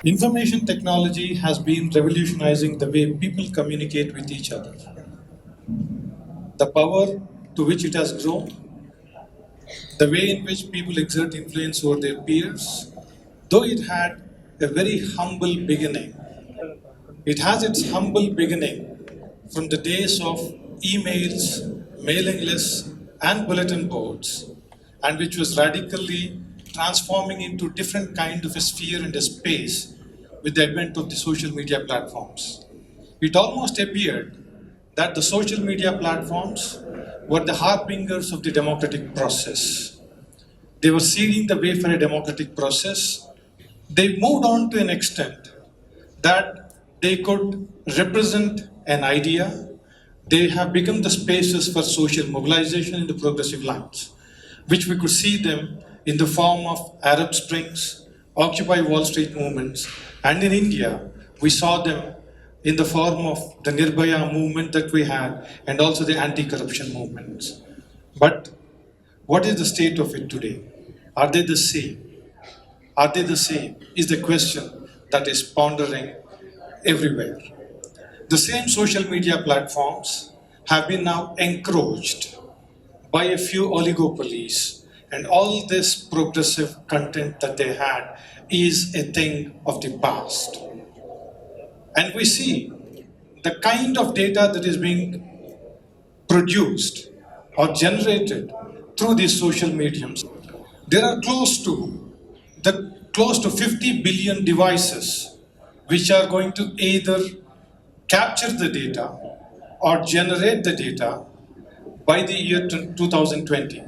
Information technology has been revolutionizing the way people communicate with each other. The power to which it has grown, the way in which people exert influence over their peers, though it had a very humble beginning. It has its humble beginning from the days of emails, mailing lists, and bulletin boards, and which was radically transforming into different kind of a sphere and a space with the advent of the social media platforms. It almost appeared that the social media platforms were the harbingers of the democratic process. They were seeding the way for a democratic process. They moved on to an extent that they could represent an idea. They have become the spaces for social mobilization in the progressive lines, which we could see them in the form of Arab Springs, Occupy Wall Street movements, and in India, we saw them in the form of the Nirbhaya movement that we had, and also the anti-corruption movements. But what is the state of it today? Are they the same? Are they the same? Is the question that is pondering everywhere. The same social media platforms have been now encroached by a few oligopolies, and all this progressive content that they had is a thing of the past. And we see the kind of data that is being produced or generated through these social mediums. There are close to 50 billion devices which are going to either capture the data or generate the data by the year 2020.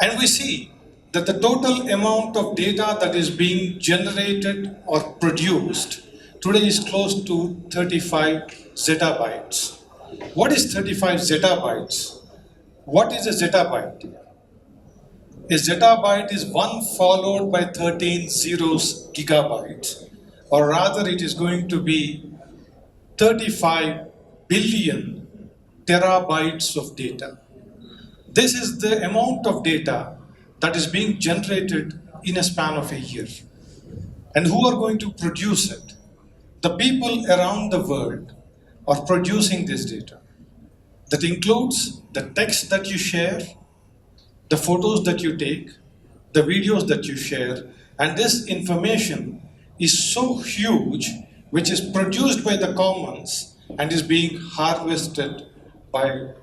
And we see that the total amount of data that is being generated or produced today is close to 35 zettabytes. What is 35 zettabytes? What is a zettabyte? A zettabyte is 1 followed by 13 zeros gigabytes, or rather it is going to be 35 billion terabytes of data. This is the amount of data that is being generated in a span of a year. And who are going to produce it? The people around the world are producing this data. That includes the text that you share, the photos that you take, the videos that you share, and this information is so huge, which is produced by the commons and is being harvested by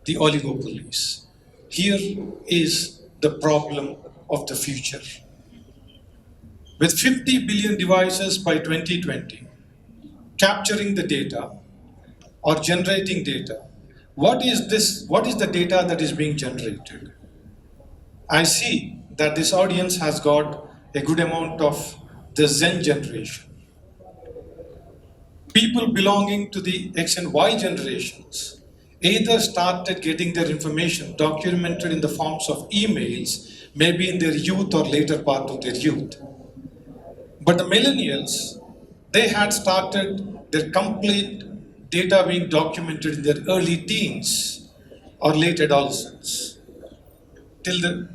the oligopolies. Here is the problem of the future. With 50 billion devices by 2020, capturing the data or generating data, what is the data that is being generated? I see that this audience has got a good amount of the Zen generation. People belonging to the X and Y generations either started getting their information documented in the forms of emails, maybe in their youth or later part of their youth. But the millennials, they had started their complete data being documented in their early teens or late adolescence.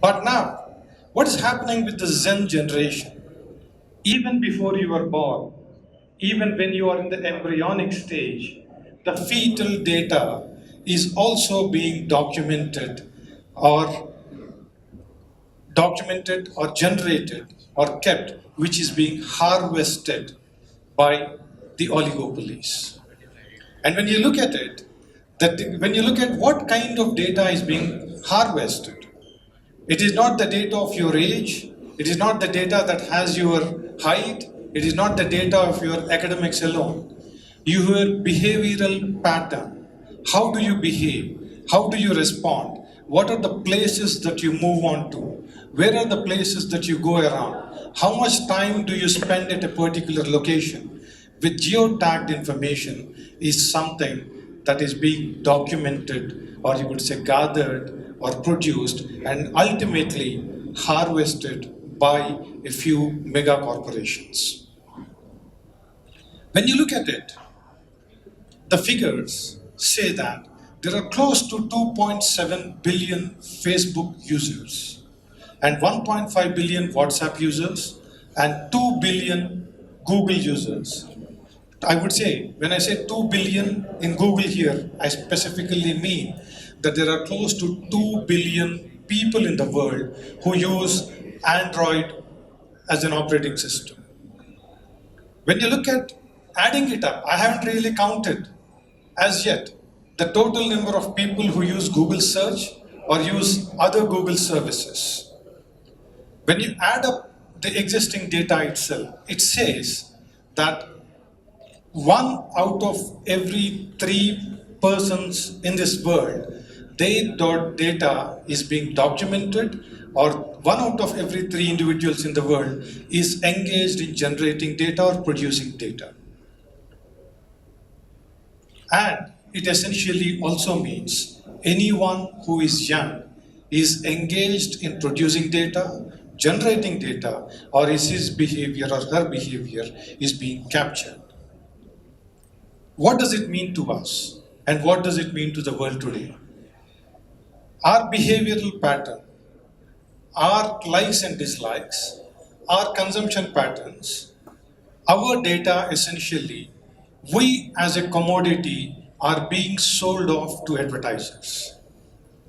But now, what is happening with the Zen generation? Even before you are born, even when you are in the embryonic stage, the fetal data is also being documented or generated or kept, which is being harvested by the oligopolies. And when you look at it, when you look at what kind of data is being harvested, it is not the data of your age, it is not the data that has your height, it is not the data of your academics alone. Your behavioral pattern, how do you behave, how do you respond, what are the places that you move on to, where are the places that you go around, how much time do you spend at a particular location, with geotagged information is something that is being documented, or you could say gathered or produced and ultimately harvested by a few mega corporations. When you look at it, the figures say that there are close to 2.7 billion Facebook users and 1.5 billion WhatsApp users and 2 billion Google users. I would say, when I say 2 billion in Google here, I specifically mean that there are close to 2 billion people in the world who use Android as an operating system. When you look at adding it up, I haven't really counted as yet the total number of people who use Google search or use other Google services. When you add up the existing data itself, it says that 1 out of every 3 persons in this world, their data is being documented, or 1 out of every 3 individuals in the world is engaged in generating data or producing data. And it essentially also means anyone who is young is engaged in producing data, generating data, or is his behavior or her behavior is being captured. What does it mean to us? And what does it mean to the world today? Our behavioral pattern, our likes and dislikes, our consumption patterns, our data essentially, we as a commodity are being sold off to advertisers.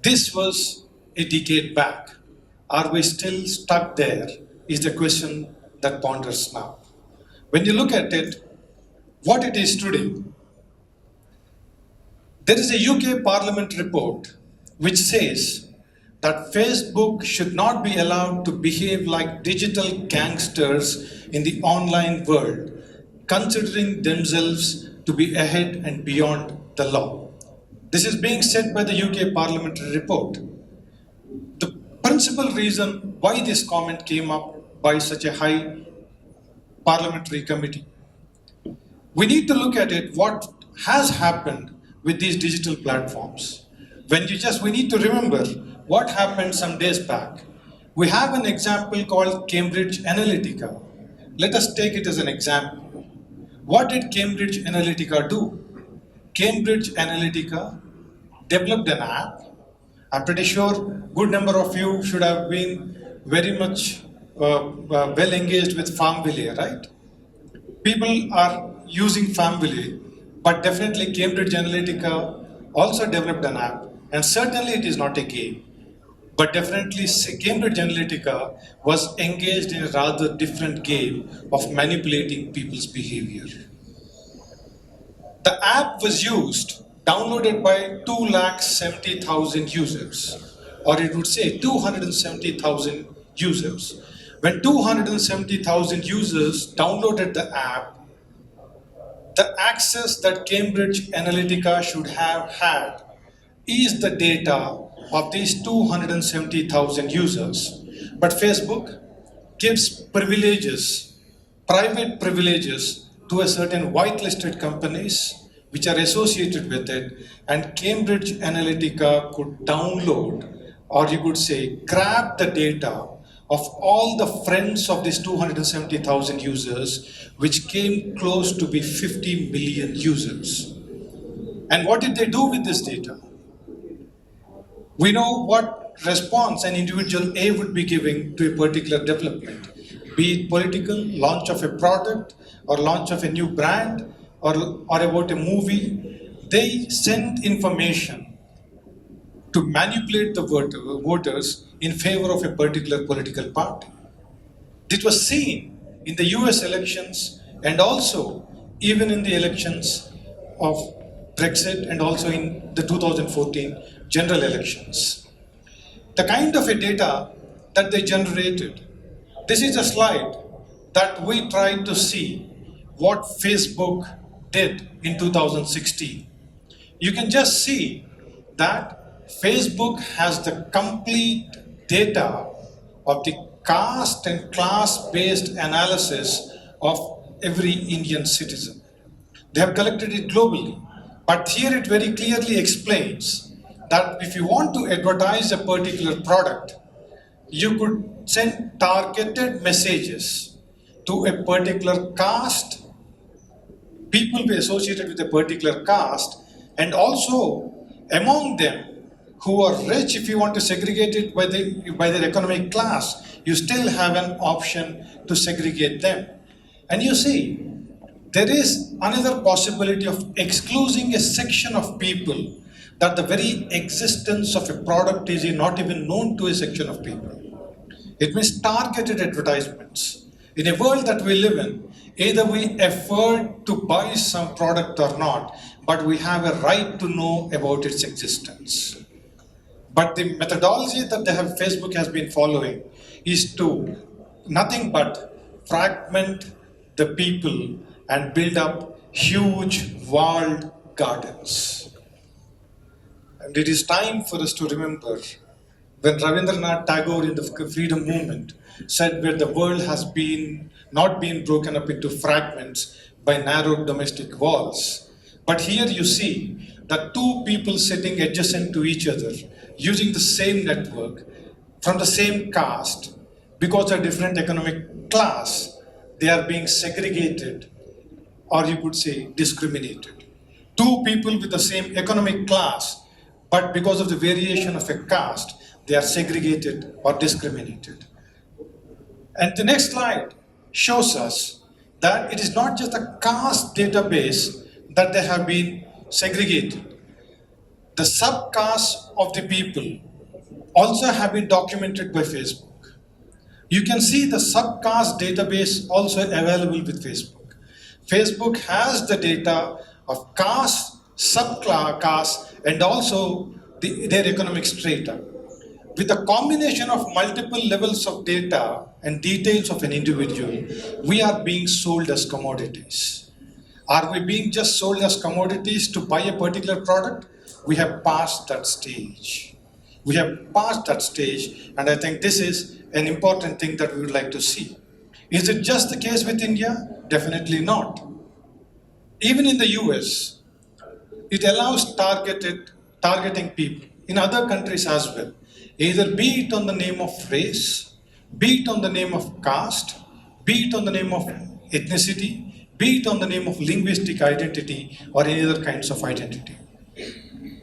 This was a decade back. Are we still stuck there? Is the question that ponders now. When you look at it, what it is today, there is a UK Parliament report which says that Facebook should not be allowed to behave like digital gangsters in the online world, considering themselves to be ahead and beyond the law. This is being said by the UK Parliamentary report. The principal reason why this comment came up by such a high parliamentary committee, we need to look at it, what has happened with these digital platforms. We need to remember what happened some days back. We have an example called Cambridge Analytica. Let us take it as an example. What did Cambridge Analytica do? Cambridge Analytica developed an app. I'm pretty sure good number of you should have been very much well engaged with Farmville, right? People are using Farmville, but definitely Cambridge Analytica also developed an app, and certainly it is not a game. But definitely Cambridge Analytica was engaged in a rather different game of manipulating people's behavior. The app was downloaded by 270,000 users, or it would say 270,000 users. When 270,000 users downloaded the app, the access that Cambridge Analytica should have had is the data of these 270,000 users. But Facebook gives privileges, private privileges, to a certain whitelisted companies which are associated with it, and Cambridge Analytica could download, or you could say grab the data of all the friends of these 270,000 users, which came close to be 50 million users. And what did they do with this data? We know what response an individual A would be giving to a particular development, be it political, launch of a product, or launch of a new brand, or about a movie. They send information to manipulate the voters in favor of a particular political party. This was seen in the US elections, and also even in the elections of Brexit, and also in the 2014 general elections. The kind of a data that they generated. This is a slide that we tried to see what Facebook did in 2016. You can just see that Facebook has the complete data of the caste and class-based analysis of every Indian citizen. They have collected it globally, but here it very clearly explains that if you want to advertise a particular product, you could send targeted messages to a particular caste, people be associated with a particular caste, and also among them, who are rich, if you want to segregate it by their economic class, you still have an option to segregate them. And you see, there is another possibility of excluding a section of people that the very existence of a product is not even known to a section of people. It means targeted advertisements. In a world that we live in, either we afford to buy some product or not, but we have a right to know about its existence. But the methodology that Facebook has been following is to nothing but fragment the people and build up huge walled gardens. And it is time for us to remember when Rabindranath Tagore in the freedom movement said where the world has not been broken up into fragments by narrow domestic walls. But here you see that two people sitting adjacent to each other using the same network from the same caste, because of different economic class, they are being segregated, or you could say discriminated. Two people with the same economic class, but because of the variation of a caste, they are segregated or discriminated. And the next slide shows us that it is not just a caste database that they have been segregated. The subcasts of the people also have been documented by Facebook. You can see the subcaste database also available with Facebook. Facebook has the data of caste, subcaste, and also their economic strata. With a combination of multiple levels of data and details of an individual, we are being sold as commodities. Are we being just sold as commodities to buy a particular product? We have passed that stage. We have passed that stage, and I think this is an important thing that we would like to see. Is it just the case with India? Definitely not. Even in the US, it allows targeting people in other countries as well, either be it on the name of race, be it on the name of caste, be it on the name of ethnicity, be it on the name of linguistic identity or any other kinds of identity.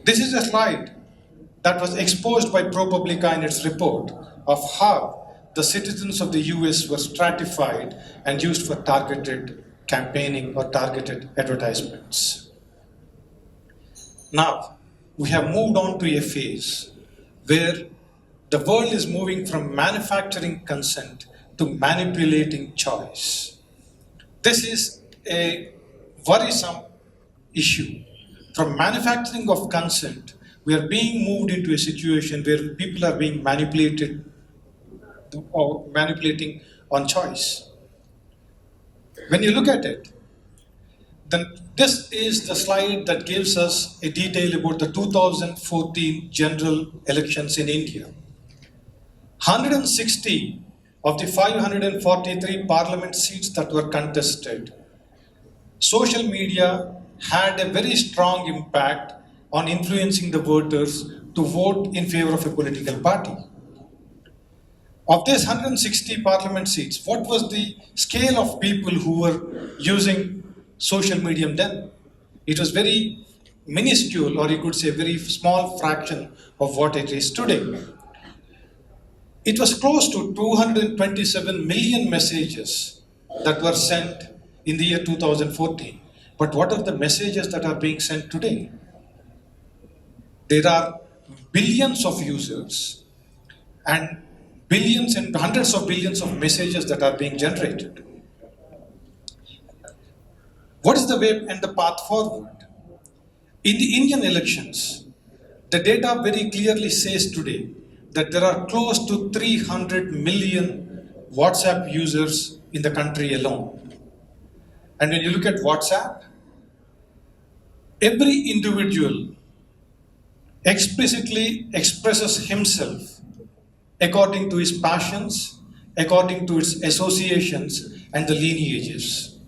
This is a slide that was exposed by ProPublica in its report of how the citizens of the US were stratified and used for targeted campaigning or targeted advertisements. Now, we have moved on to a phase where the world is moving from manufacturing consent to manipulating choice. This is a worrisome issue. From manufacturing of consent, we are being moved into a situation where people are being manipulated or manipulating on choice. When you look at it, then this is the slide that gives us a detail about the 2014 general elections in India. 160 of the 543 parliament seats that were contested, social media had a very strong impact on influencing the voters to vote in favor of a political party. Of these 160 parliament seats, what was the scale of people who were using social media then? It was very minuscule, or you could say very small fraction of what it is today. It was close to 227 million messages that were sent in the year 2014. But what are the messages that are being sent today? There are billions of users and billions and hundreds of billions of messages that are being generated. What is the way and the path forward? In the Indian elections, the data very clearly says today that there are close to 300 million WhatsApp users in the country alone. And when you look at WhatsApp, every individual explicitly expresses himself according to his passions, according to his associations and the lineages.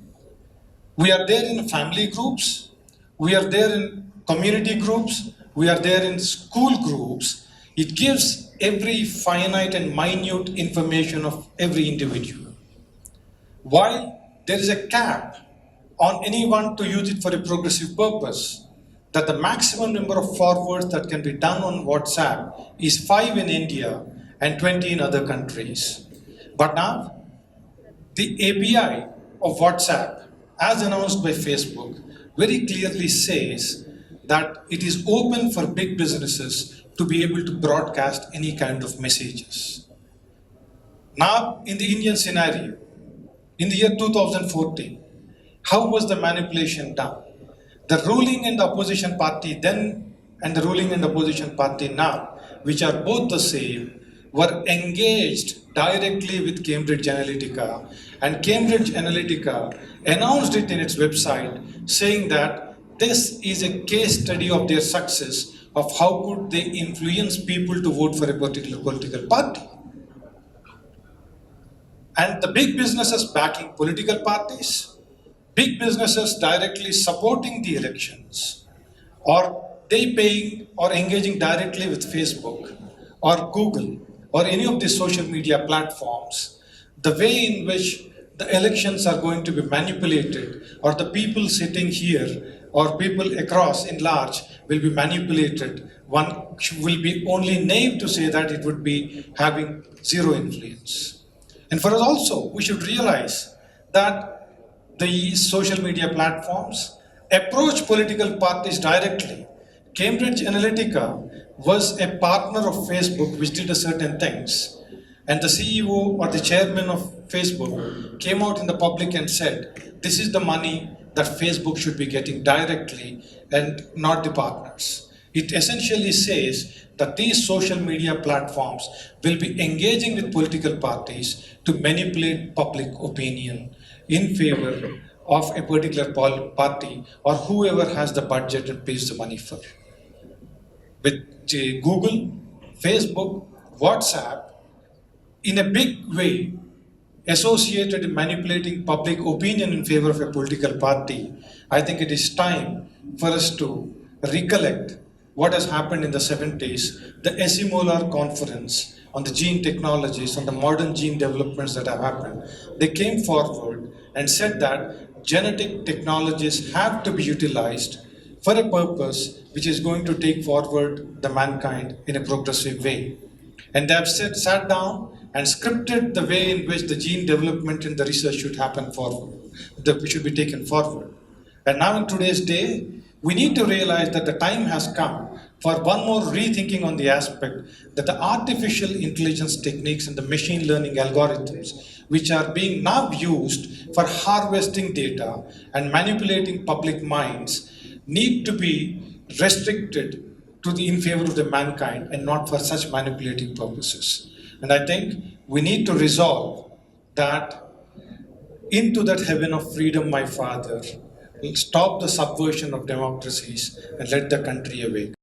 We are there in family groups, we are there in community groups, we are there in school groups. It gives every finite and minute information of every individual. While there is a cap on anyone to use it for a progressive purpose, that the maximum number of forwards that can be done on WhatsApp is 5 in India and 20 in other countries. But now, the API of WhatsApp, as announced by Facebook, very clearly says that it is open for big businesses to be able to broadcast any kind of messages. Now, in the Indian scenario, in the year 2014, how was the manipulation done? The ruling and the opposition party then and the ruling and opposition party now, which are both the same, were engaged directly with Cambridge Analytica, and Cambridge Analytica announced it in its website saying that this is a case study of their success of how could they influence people to vote for a particular political party. And the big businesses backing political parties, big businesses directly supporting the elections, or they paying or engaging directly with Facebook or Google or any of these social media platforms, the way in which the elections are going to be manipulated, or the people sitting here or people across in large will be manipulated, one will be only naive to say that it would be having zero influence. And for us also, we should realize that these social media platforms approach political parties directly. Cambridge Analytica was a partner of Facebook which did a certain things. And the CEO or the chairman of Facebook came out in the public and said, this is the money that Facebook should be getting directly and not the partners. It essentially says that these social media platforms will be engaging with political parties to manipulate public opinion in favor of a particular party or whoever has the budget and pays the money for. With Google, Facebook, WhatsApp, in a big way, associated in manipulating public opinion in favor of a political party, I think it is time for us to recollect what has happened in the 70s, the Esimolar conference on the gene technologies, on the modern gene developments that have happened. They came forward and said that genetic technologies have to be utilized for a purpose which is going to take forward the mankind in a progressive way. And they have sat down and scripted the way in which the gene development and the research should happen forward, that should be taken forward. And now in today's day, we need to realize that the time has come for one more rethinking on the aspect that the artificial intelligence techniques and the machine learning algorithms, which are being now used for harvesting data and manipulating public minds, need to be restricted to the in favor of the mankind and not for such manipulating purposes. And I think we need to resolve that into that heaven of freedom, my Father, stop the subversion of democracies and let the country awake.